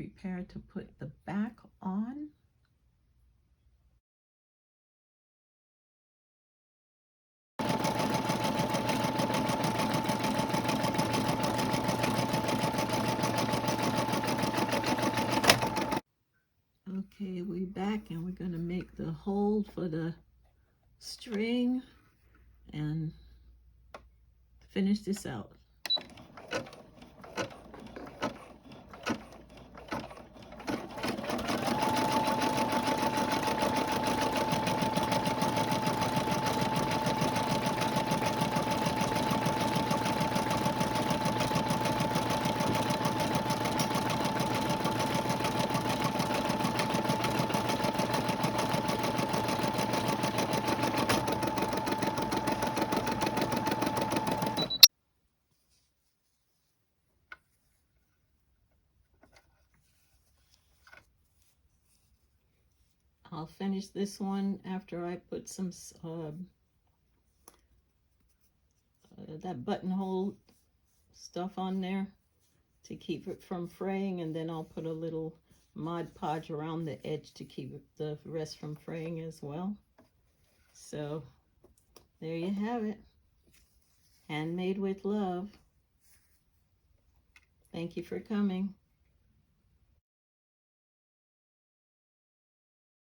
prepare to put the back on. Okay, we're back and we're going to make the hole for the string and finish this out. I'll finish this one after I put some that buttonhole stuff on there to keep it from fraying, and then I'll put a little Mod Podge around the edge to keep the rest from fraying as well. So there you have it. Handmade with love. Thank you for coming.